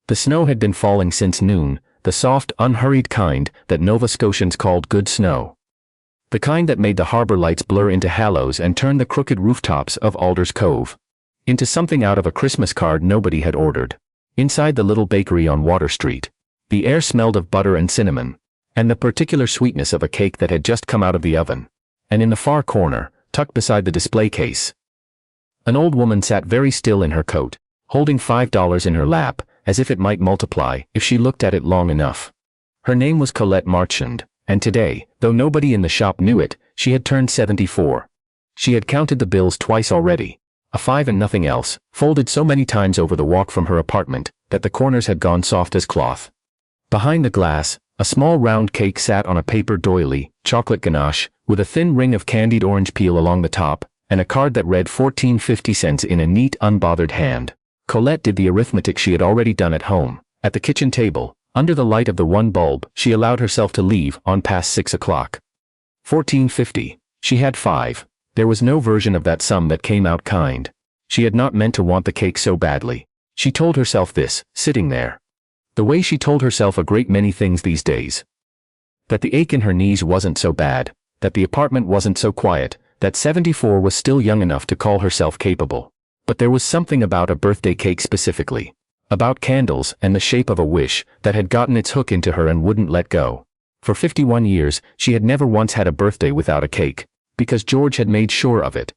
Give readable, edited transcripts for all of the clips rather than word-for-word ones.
The snow had been falling since noon, the soft, unhurried kind that Nova Scotians called good snow. The kind that made the harbor lights blur into halos and turned the crooked rooftops of Alders Cove into something out of a Christmas card nobody had ordered. Inside the little bakery on Water Street, the air smelled of butter and cinnamon, and the particular sweetness of a cake that had just come out of the oven. And in the far corner, tucked beside the display case, an old woman sat very still in her coat, holding $5 in her lap, as if it might multiply if she looked at it long enough. Her name was Colette Marchand, and today, though nobody in the shop knew it, she had turned 74. She had counted the bills twice already, a 5 and nothing else, folded so many times over the walk from her apartment that the corners had gone soft as cloth. Behind the glass, a small round cake sat on a paper doily, chocolate ganache, with a thin ring of candied orange peel along the top, and a card that read 14.50 cents in a neat, unbothered hand. Colette did the arithmetic she had already done at home. At the kitchen table, under the light of the one bulb, she allowed herself to leave on past 6 o'clock. 14.50. She had 5. There was no version of that sum that came out kind. She had not meant to want the cake so badly. She told herself this, sitting there. The way she told herself a great many things these days. That the ache in her knees wasn't so bad, that the apartment wasn't so quiet, that 74 was still young enough to call herself capable. But there was something about a birthday cake specifically, about candles and the shape of a wish, that had gotten its hook into her and wouldn't let go. For 51 years, she had never once had a birthday without a cake, because George had made sure of it.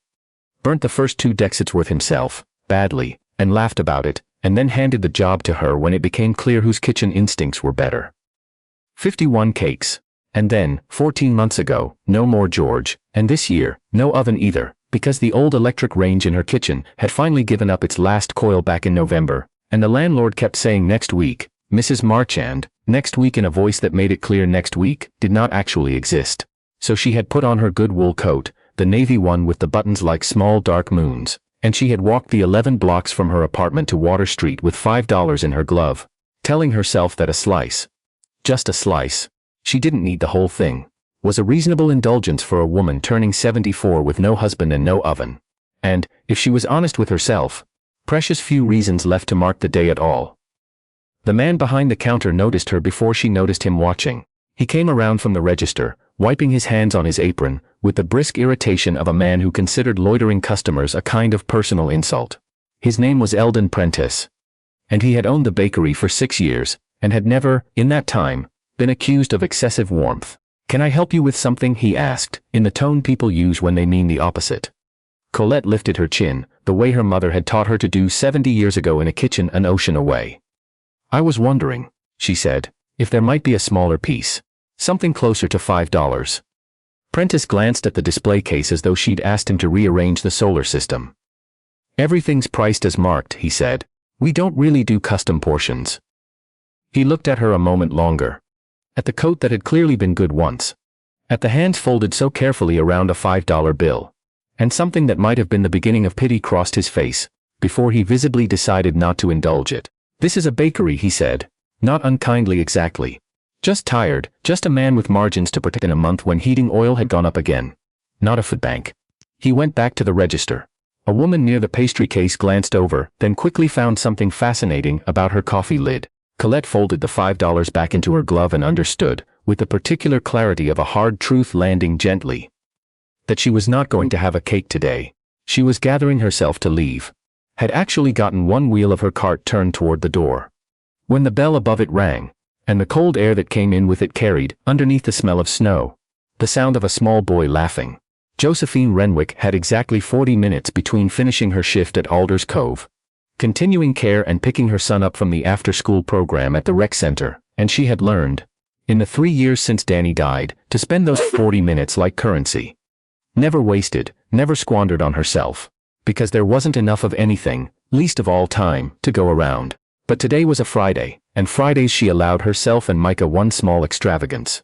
Burnt the first 2 Dexitsworth himself, badly, and laughed about it, and then handed the job to her when it became clear whose kitchen instincts were better. 51 cakes. And then, 14 months ago, no more George, and this year, no oven either, because the old electric range in her kitchen had finally given up its last coil back in November, and the landlord kept saying next week, Mrs. Marchand, next week in a voice that made it clear next week did not actually exist. So she had put on her good wool coat, the navy one with the buttons like small dark moons, and she had walked the 11 blocks from her apartment to Water Street with $5 in her glove, telling herself that a slice, just a slice, she didn't need the whole thing, was a reasonable indulgence for a woman turning 74 with no husband and no oven. And, if she was honest with herself, precious few reasons left to mark the day at all. The man behind the counter noticed her before she noticed him watching. He came around from the register, wiping his hands on his apron, with the brisk irritation of a man who considered loitering customers a kind of personal insult. His name was Eldon Prentice, and he had owned the bakery for 6 years, and had never, in that time, been accused of excessive warmth. "Can I help you with something?" he asked, in the tone people use when they mean the opposite. Colette lifted her chin, the way her mother had taught her to do 70 years ago in a kitchen an ocean away. "I was wondering," she said, "if there might be a smaller piece. Something closer to $5. Prentice glanced at the display case as though she'd asked him to rearrange the solar system. "Everything's priced as marked," he said. "We don't really do custom portions." He looked at her a moment longer. At the coat that had clearly been good once. At the hands folded so carefully around a $5 bill. And something that might have been the beginning of pity crossed his face, before he visibly decided not to indulge it. "This is a bakery," he said. Not unkindly exactly. Just tired, just a man with margins to protect in a month when heating oil had gone up again. Not a food bank. He went back to the register. A woman near the pastry case glanced over, then quickly found something fascinating about her coffee lid. Colette folded the $5 back into her glove and understood, with the particular clarity of a hard truth landing gently, that she was not going to have a cake today. She was gathering herself to leave. Had actually gotten one wheel of her cart turned toward the door, when the bell above it rang, and the cold air that came in with it carried, underneath the smell of snow, the sound of a small boy laughing. Josephine Renwick had exactly 40 minutes between finishing her shift at Alders Cove, continuing care and picking her son up from the after-school program at the rec center, and she had learned, in the 3 years since Danny died, to spend those 40 minutes like currency. Never wasted, never squandered on herself, because there wasn't enough of anything, least of all time, to go around. But today was a Friday, and Fridays she allowed herself and Micah one small extravagance.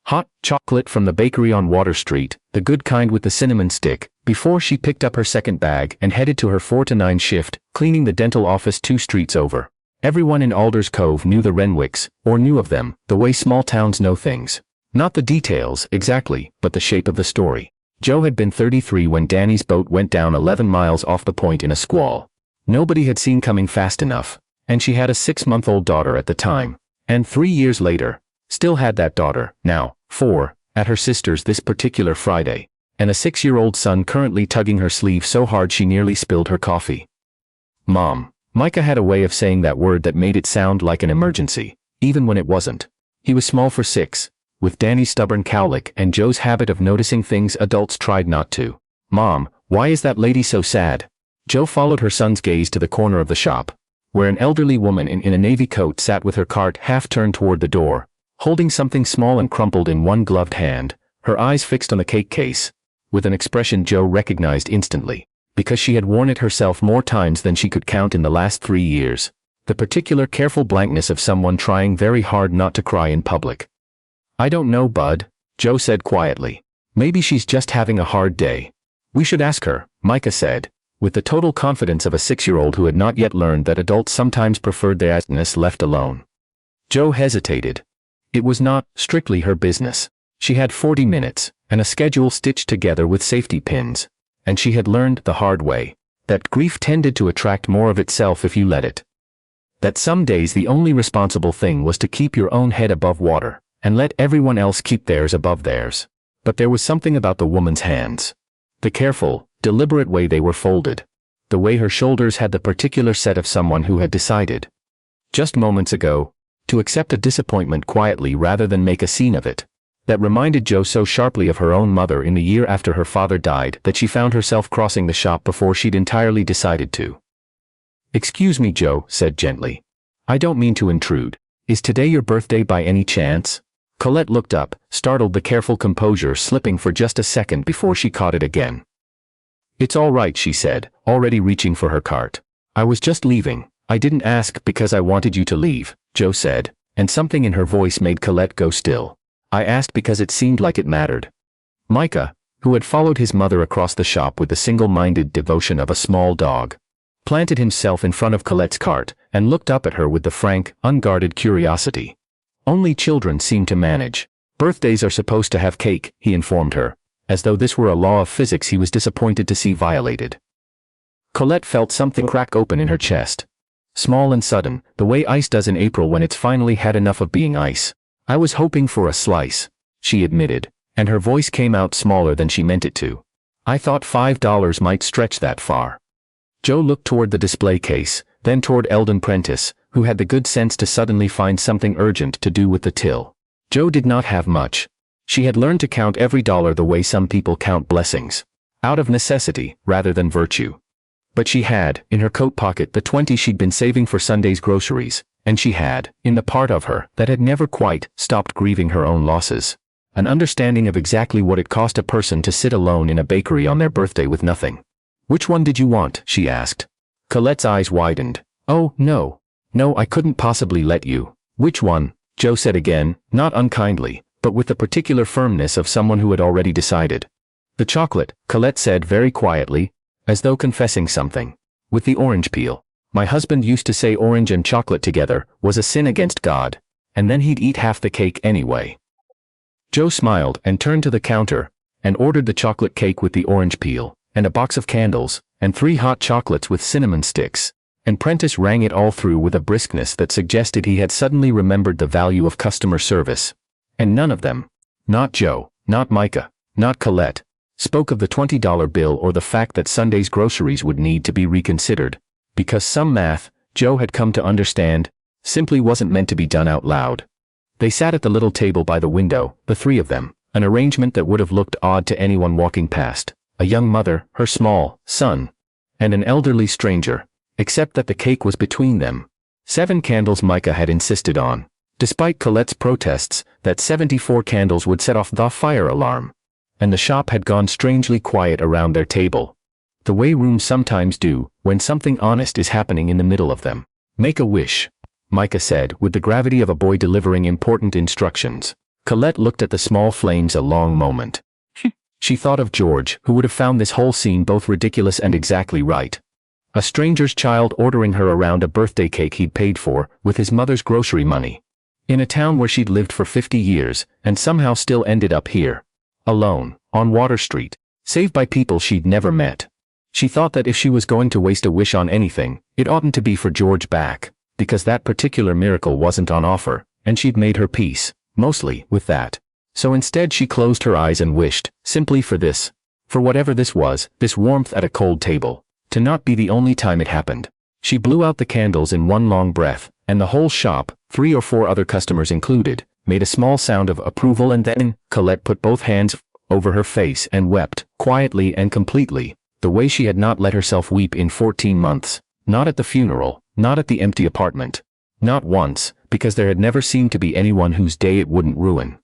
Hot chocolate from the bakery on Water Street, the good kind with the cinnamon stick, before she picked up her second bag and headed to her 4 to 9 shift, cleaning the dental office 2 streets over. Everyone in Alders Cove knew the Renwicks, or knew of them, the way small towns know things. Not the details, exactly, but the shape of the story. Joe had been 33 when Danny's boat went down 11 miles off the point in a squall. Nobody had seen coming fast enough, and she had a 6-month-old daughter at the time. And 3 years later, still had that daughter, now 4, at her sister's this particular Friday, and a 6-year-old son currently tugging her sleeve so hard she nearly spilled her coffee. Mom. Micah had a way of saying that word that made it sound like an emergency, even when it wasn't. He was small for 6, with Danny's stubborn cowlick and Joe's habit of noticing things adults tried not to. Mom, why is that lady so sad? Joe followed her son's gaze to the corner of the shop, where an elderly woman in a navy coat sat with her cart half turned toward the door, holding something small and crumpled in one gloved hand, her eyes fixed on the cake case, with an expression Joe recognized instantly, because she had worn it herself more times than she could count in the last 3 years. The particular careful blankness of someone trying very hard not to cry in public. I don't know, Bud, Joe said quietly. Maybe she's just having a hard day. We should ask her, Micah said, with the total confidence of a 6-year-old who had not yet learned that adults sometimes preferred their asness left alone. Joe hesitated. It was not strictly her business. She had 40 minutes, and a schedule stitched together with safety pins, and she had learned the hard way that grief tended to attract more of itself if you let it. That some days the only responsible thing was to keep your own head above water, and let everyone else keep theirs above theirs. But there was something about the woman's hands. The careful, deliberate way they were folded. The way her shoulders had the particular set of someone who had decided, just moments ago, to accept a disappointment quietly rather than make a scene of it. That reminded Joe so sharply of her own mother in the year after her father died that she found herself crossing the shop before she'd entirely decided to. Excuse me, Joe said gently. I don't mean to intrude. Is today your birthday by any chance? Colette looked up, startled, the careful composure slipping for just a second before she caught it again. It's all right, she said, already reaching for her cart. I was just leaving. I didn't ask because I wanted you to leave, Joe said, and something in her voice made Colette go still. I asked because it seemed like it mattered. Micah, who had followed his mother across the shop with the single-minded devotion of a small dog, planted himself in front of Colette's cart and looked up at her with the frank, unguarded curiosity only children seem to manage. Birthdays are supposed to have cake, he informed her, as though this were a law of physics he was disappointed to see violated. Colette felt something crack open in her chest. Small and sudden, the way ice does in April when it's finally had enough of being ice. I was hoping for a slice, she admitted, and her voice came out smaller than she meant it to. I thought $5 might stretch that far. Joe looked toward the display case, then toward Eldon Prentice, who had the good sense to suddenly find something urgent to do with the till. Joe did not have much. She had learned to count every dollar the way some people count blessings, out of necessity rather than virtue. But she had, in her coat pocket, the 20 she'd been saving for Sunday's groceries, and she had, in the part of her that had never quite stopped grieving her own losses, an understanding of exactly what it cost a person to sit alone in a bakery on their birthday with nothing. Which one did you want? She asked. Colette's eyes widened. Oh, no. No, I couldn't possibly let you. Which one? Joe said again, not unkindly, but with the particular firmness of someone who had already decided. The chocolate, Colette said very quietly, as though confessing something. With the orange peel. My husband used to say orange and chocolate together was a sin against God, and then he'd eat half the cake anyway. Joe smiled and turned to the counter, and ordered the chocolate cake with the orange peel, and a box of candles, and 3 hot chocolates with cinnamon sticks. And Prentice rang it all through with a briskness that suggested he had suddenly remembered the value of customer service. And none of them, not Joe, not Micah, not Colette, spoke of the $20 bill or the fact that Sunday's groceries would need to be reconsidered, because some math, Joe had come to understand, simply wasn't meant to be done out loud. They sat at the little table by the window, the 3 of them, an arrangement that would have looked odd to anyone walking past, a young mother, her small son, and an elderly stranger. Except that the cake was between them. 7 candles Micah had insisted on. Despite Colette's protests that 74 candles would set off the fire alarm. And the shop had gone strangely quiet around their table. The way rooms sometimes do, when something honest is happening in the middle of them. Make a wish, Micah said with the gravity of a boy delivering important instructions. Colette looked at the small flames a long moment. She thought of George, who would have found this whole scene both ridiculous and exactly right. A stranger's child ordering her around a birthday cake he'd paid for with his mother's grocery money. In a town where she'd lived for 50 years and somehow still ended up here. Alone, on Water Street, saved by people she'd never met. She thought that if she was going to waste a wish on anything, it oughtn't to be for George back. because that particular miracle wasn't on offer, and she'd made her peace, mostly, with that. So instead she closed her eyes and wished, simply for this. For whatever this was, this warmth at a cold table. To not be the only time it happened. She blew out the candles in one long breath, and the whole shop, 3 or 4 other customers included, made a small sound of approval, and then Colette put both hands over her face and wept, quietly and completely, the way she had not let herself weep in 14 months. Not at the funeral, not at the empty apartment. Not once, because there had never seemed to be anyone whose day it wouldn't ruin.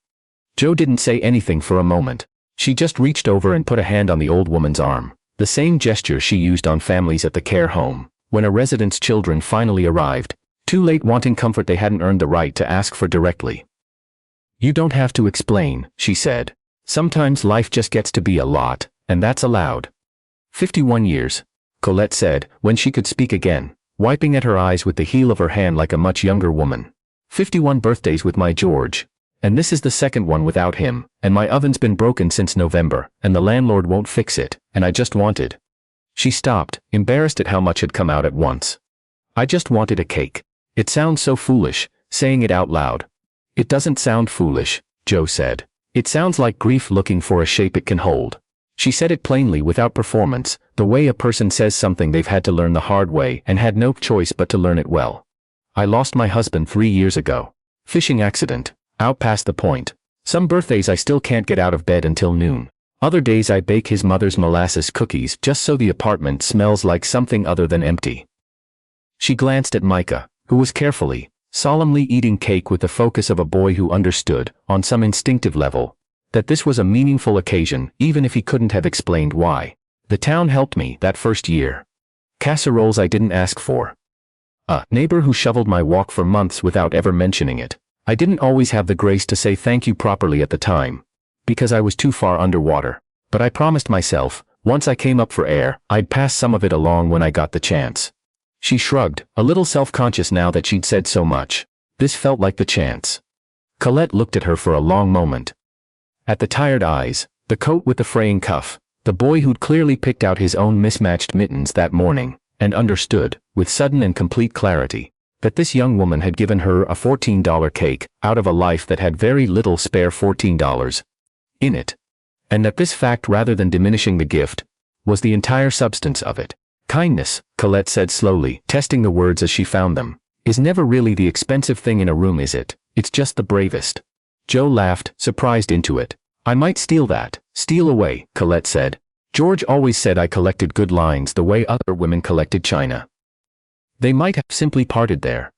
Jo didn't say anything for a moment. She just reached over and put a hand on the old woman's arm, the same gesture she used on families at the care home, when a resident's children finally arrived, too late wanting comfort they hadn't earned the right to ask for directly. "You don't have to explain," she said. "Sometimes life just gets to be a lot, and that's allowed." 51 years, Colette said, when she could speak again, wiping at her eyes with the heel of her hand like a much younger woman. 51 birthdays with my George. And this is the second one without him, and my oven's been broken since November, and the landlord won't fix it, and I just wanted. She stopped, embarrassed at how much had come out at once. "I just wanted a cake." It sounds so foolish, saying it out loud. "It doesn't sound foolish," Jo said. "It sounds like grief looking for a shape it can hold." She said it plainly without performance, the way a person says something they've had to learn the hard way and had no choice but to learn it well. "I lost my husband 3 years ago. Fishing accident. Out past the point. Some birthdays I still can't get out of bed until noon. Other days I bake his mother's molasses cookies just so the apartment smells like something other than empty." She glanced at Micah, who was carefully, solemnly eating cake with the focus of a boy who understood, on some instinctive level, that this was a meaningful occasion, even if he couldn't have explained why. "The town helped me that first year. Casseroles I didn't ask for. A neighbor who shoveled my walk for months without ever mentioning it. I didn't always have the grace to say thank you properly at the time, because I was too far underwater. But I promised myself, once I came up for air, I'd pass some of it along when I got the chance." She shrugged, a little self-conscious now that she'd said so much. This felt like the chance. Colette looked at her for a long moment. At the tired eyes, the coat with the fraying cuff, the boy who'd clearly picked out his own mismatched mittens that morning, and understood, with sudden and complete clarity, that this young woman had given her a $14 cake out of a life that had very little spare $14 in it. And that this fact, rather than diminishing the gift, was the entire substance of it. "Kindness," Colette said slowly, testing the words as she found them, "is never really the expensive thing in a room, is it? It's just the bravest." Jo laughed, surprised into it. "I might steal that." "Steal away," Colette said. "George always said I collected good lines the way other women collected china." They might have simply parted there.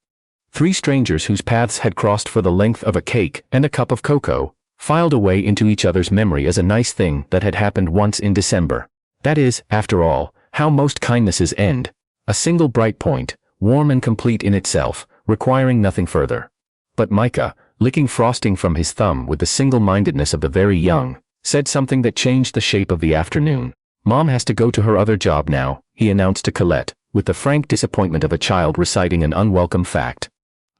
3 strangers whose paths had crossed for the length of a cake and a cup of cocoa, filed away into each other's memory as a nice thing that had happened once in December. That is, after all, how most kindnesses end. A single bright point, warm and complete in itself, requiring nothing further. But Micah, licking frosting from his thumb with the single-mindedness of the very young, said something that changed the shape of the afternoon. "Mom has to go to her other job now," he announced to Colette, with the frank disappointment of a child reciting an unwelcome fact.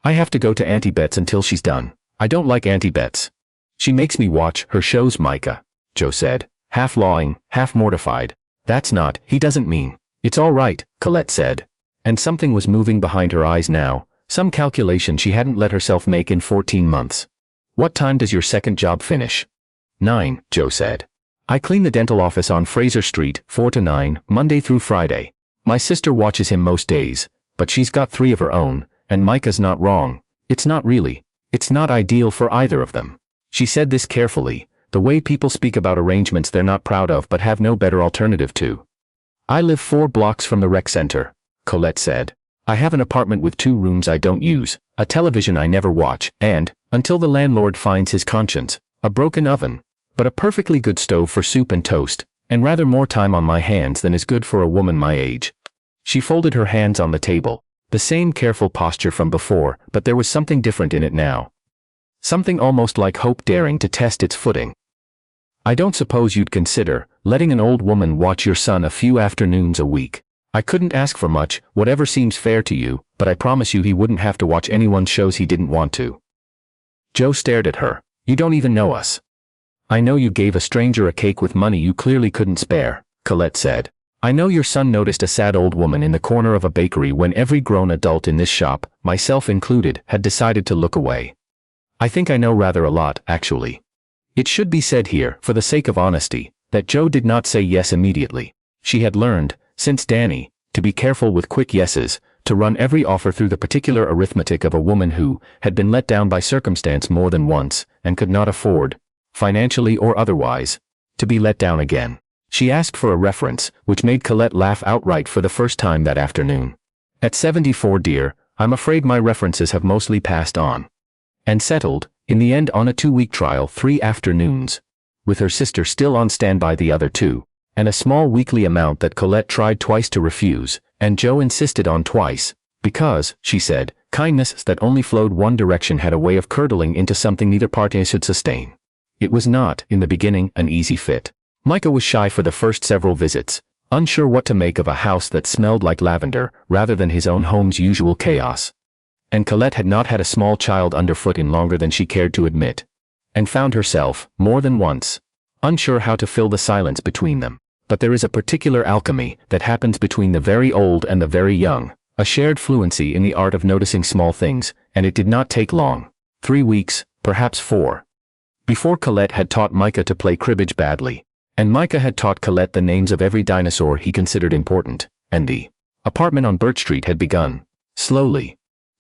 "I have to go to Auntie Bet's until she's done. I don't like Auntie Bet's. She makes me watch her shows, Micah," Jo said, half lawing, half mortified. "That's not, he doesn't mean." "It's all right," Colette said. And something was moving behind her eyes now, some calculation she hadn't let herself make in 14 months. "What time does your second job finish?" 9, Jo said. "I clean the dental office on Fraser Street, 4 to 9, Monday through Friday. My sister watches him most days, but she's got 3 of her own, and Micah's not wrong. It's not really. It's not ideal for either of them." She said this carefully, the way people speak about arrangements they're not proud of but have no better alternative to. "I live 4 blocks from the rec center," Colette said. "I have an apartment with 2 rooms I don't use, a television I never watch, and, until the landlord finds his conscience, a broken oven, but a perfectly good stove for soup and toast, and rather more time on my hands than is good for a woman my age." She folded her hands on the table, the same careful posture from before, but there was something different in it now. Something almost like hope daring to test its footing. "I don't suppose you'd consider letting an old woman watch your son a few afternoons a week. I couldn't ask for much, whatever seems fair to you, but I promise you he wouldn't have to watch anyone's shows he didn't want to." Jo stared at her. "You don't even know us." "I know you gave a stranger a cake with money you clearly couldn't spare," Colette said. I know your son noticed a sad old woman in the corner of a bakery when every grown adult in this shop, myself included, had decided to look away. I think I know rather a lot, actually. It should be said here, for the sake of honesty, that Jo did not say yes immediately. She had learned, since Danny, to be careful with quick yeses, to run every offer through the particular arithmetic of a woman who had been let down by circumstance more than once and could not afford, financially or otherwise, to be let down again. She asked for a reference, which made Colette laugh outright for the first time that afternoon. At 74, dear, I'm afraid my references have mostly passed on. And settled, in the end, on a 2-week trial 3 afternoons, with her sister still on standby the other 2, and a small weekly amount that Colette tried twice to refuse, and Jo insisted on twice, because, she said, kindness that only flowed one direction had a way of curdling into something neither party should sustain. It was not, in the beginning, an easy fit. Micah was shy for the first several visits, unsure what to make of a house that smelled like lavender rather than his own home's usual chaos. And Colette had not had a small child underfoot in longer than she cared to admit, and found herself, more than once, unsure how to fill the silence between them. But there is a particular alchemy that happens between the very old and the very young, a shared fluency in the art of noticing small things, and it did not take long, 3 weeks, perhaps 4, before Colette had taught Micah to play cribbage badly. And Micah had taught Colette the names of every dinosaur he considered important, and the apartment on Birch Street had begun, slowly,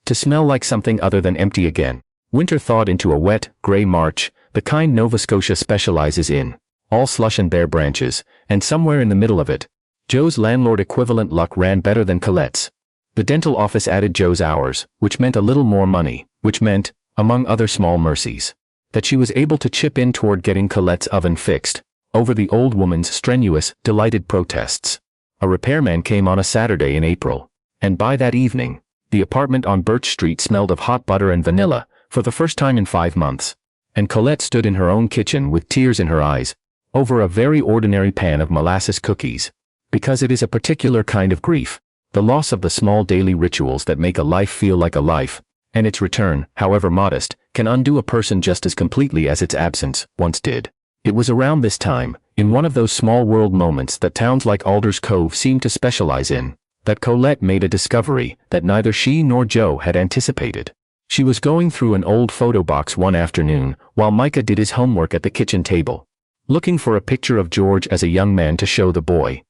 to smell like something other than empty again. Winter thawed into a wet, gray March, the kind Nova Scotia specializes in, all slush and bare branches, and somewhere in the middle of it, Jo's landlord equivalent luck ran better than Colette's. The dental office added Jo's hours, which meant a little more money, which meant, among other small mercies, that she was able to chip in toward getting Colette's oven fixed, over the old woman's strenuous, delighted protests. A repairman came on a Saturday in April, and by that evening, the apartment on Birch Street smelled of hot butter and vanilla, for the first time in 5 months, and Colette stood in her own kitchen with tears in her eyes, over a very ordinary pan of molasses cookies, because it is a particular kind of grief, the loss of the small daily rituals that make a life feel like a life, and its return, however modest, can undo a person just as completely as its absence once did. It was around this time, in one of those small world moments that towns like Alder's Cove seem to specialize in, that Colette made a discovery that neither she nor Jo had anticipated. She was going through an old photo box one afternoon while Micah did his homework at the kitchen table, looking for a picture of George as a young man to show the boy,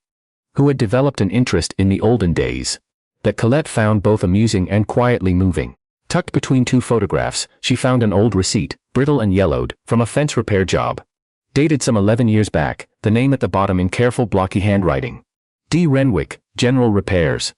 who had developed an interest in the olden days, that Colette found both amusing and quietly moving. Tucked between 2 photographs, she found an old receipt, brittle and yellowed, from a fence repair job. Dated some 11 years back, the name at the bottom in careful blocky handwriting. D. Renwick, General Repairs.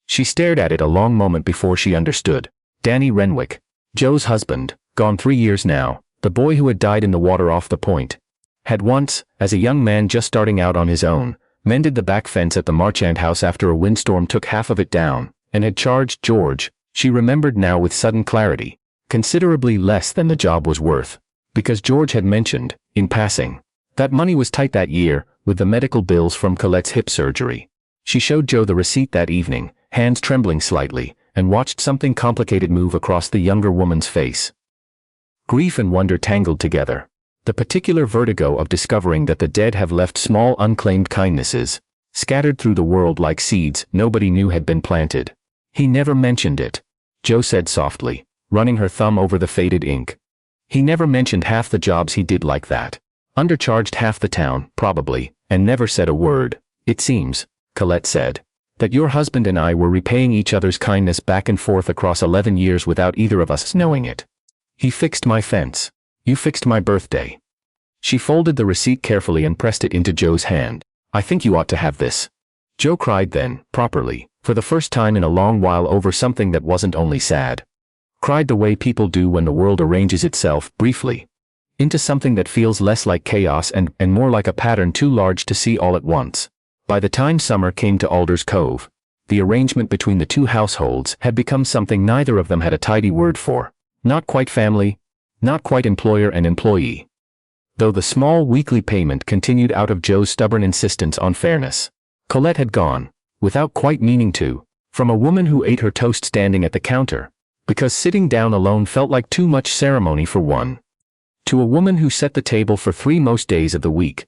She stared at it a long moment before she understood. Danny Renwick, Jo's husband, gone 3 years now, the boy who had died in the water off the point, had once, as a young man just starting out on his own, mended the back fence at the Marchand house after a windstorm took half of it down, and had charged George, she remembered now with sudden clarity, considerably less than the job was worth, because George had mentioned, in passing, that money was tight that year, with the medical bills from Colette's hip surgery. She showed Jo the receipt that evening, hands trembling slightly, and watched something complicated move across the younger woman's face. Grief and wonder tangled together. The particular vertigo of discovering that the dead have left small unclaimed kindnesses, scattered through the world like seeds nobody knew had been planted. He never mentioned it, Jo said softly, running her thumb over the faded ink. He never mentioned half the jobs he did like that. Undercharged half the town, probably, and never said a word. It seems, Colette said, that your husband and I were repaying each other's kindness back and forth across 11 years without either of us knowing it. He fixed my fence. You fixed my birthday. She folded the receipt carefully and pressed it into Jo's hand. I think you ought to have this. Jo cried then, properly, for the first time in a long while over something that wasn't only sad. Cried the way people do when the world arranges itself, briefly, into something that feels less like chaos and more like a pattern too large to see all at once. By the time summer came to Alder's Cove, the arrangement between the 2 households had become something neither of them had a tidy word for. Not quite family, not quite employer and employee. Though the small weekly payment continued out of Jo's stubborn insistence on fairness. Colette had gone, without quite meaning to, from a woman who ate her toast standing at the counter, because sitting down alone felt like too much ceremony for one, to a woman who set the table for 3 most days of the week,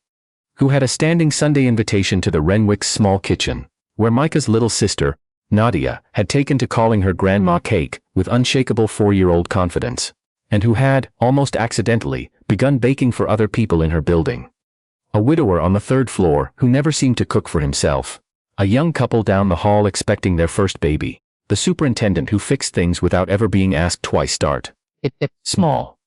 who had a standing Sunday invitation to the Renwick's small kitchen, where Micah's little sister, Nadia, had taken to calling her Grandma Cake with unshakable 4-year-old confidence, and who had, almost accidentally, begun baking for other people in her building. A widower on the 3rd floor who never seemed to cook for himself. A young couple down the hall expecting their first baby. The superintendent who fixed things without ever being asked twice. Start small.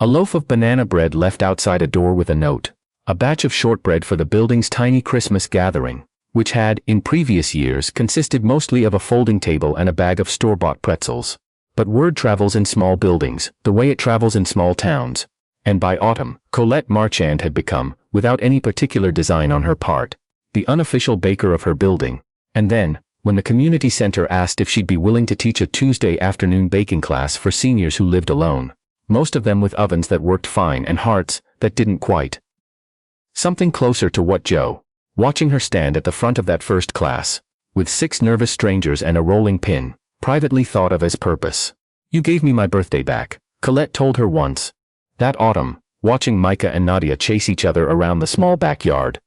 A loaf of banana bread left outside a door with a note. A batch of shortbread for the building's tiny Christmas gathering, which had, in previous years, consisted mostly of a folding table and a bag of store-bought pretzels. But word travels in small buildings, the way it travels in small towns. And by autumn, Colette Marchand had become, without any particular design on her part, the unofficial baker of her building. And then, when the community center asked if she'd be willing to teach a Tuesday afternoon baking class for seniors who lived alone, most of them with ovens that worked fine and hearts that didn't quite. Something closer to what Joe, watching her stand at the front of that first class, with 6 nervous strangers and a rolling pin, privately thought of as purpose. "You gave me my birthday back," Colette told her once. That autumn, watching Micah and Nadia chase each other around the small backyard,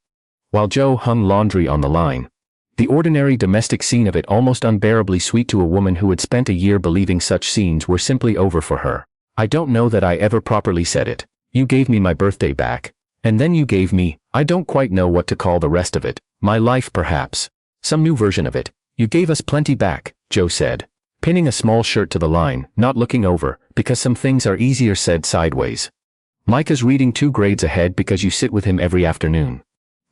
while Joe hung laundry on the line. The ordinary domestic scene of it almost unbearably sweet to a woman who had spent a year believing such scenes were simply over for her. I don't know that I ever properly said it. You gave me my birthday back. And then you gave me, I don't quite know what to call the rest of it, my life perhaps. Some new version of it. You gave us plenty back, Joe said, pinning a small shirt to the line, not looking over, because some things are easier said sideways. Micah's reading 2 grades ahead because you sit with him every afternoon.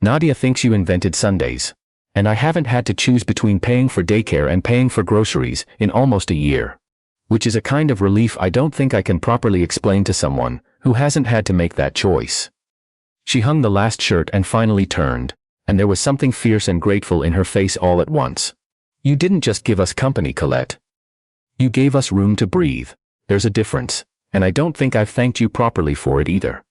Nadia thinks you invented Sundays. And I haven't had to choose between paying for daycare and paying for groceries in almost a year. Which is a kind of relief I don't think I can properly explain to someone who hasn't had to make that choice. She hung the last shirt and finally turned, and there was something fierce and grateful in her face all at once. You didn't just give us company, Colette. You gave us room to breathe. There's a difference, and I don't think I've thanked you properly for it either.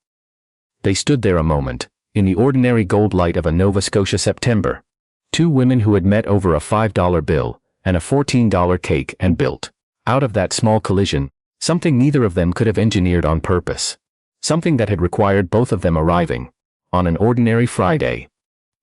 They stood there a moment, in the ordinary gold light of a Nova Scotia September. 2 women who had met over a $5 bill and a $14 cake and built, out of that small collision, something neither of them could have engineered on purpose. Something that had required both of them arriving, on an ordinary Friday,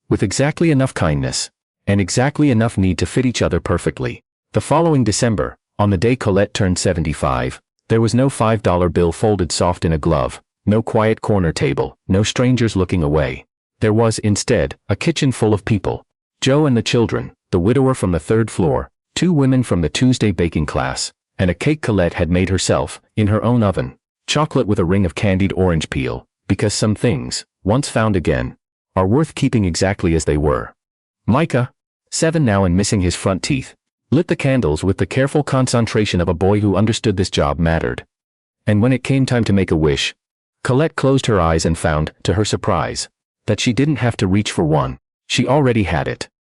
with exactly enough kindness, and exactly enough need to fit each other perfectly. The following December, on the day Colette turned 75, there was no $5 bill folded soft in a glove, no quiet corner table, no strangers looking away. There was, instead, a kitchen full of people. Joe and the children, the widower from the 3rd floor, 2 women from the Tuesday baking class, and a cake Colette had made herself, in her own oven, chocolate with a ring of candied orange peel, because some things, once found again, are worth keeping exactly as they were. Micah, 7 now and missing his front teeth, lit the candles with the careful concentration of a boy who understood this job mattered. And when it came time to make a wish, Colette closed her eyes and found, to her surprise, that she didn't have to reach for one. She already had it.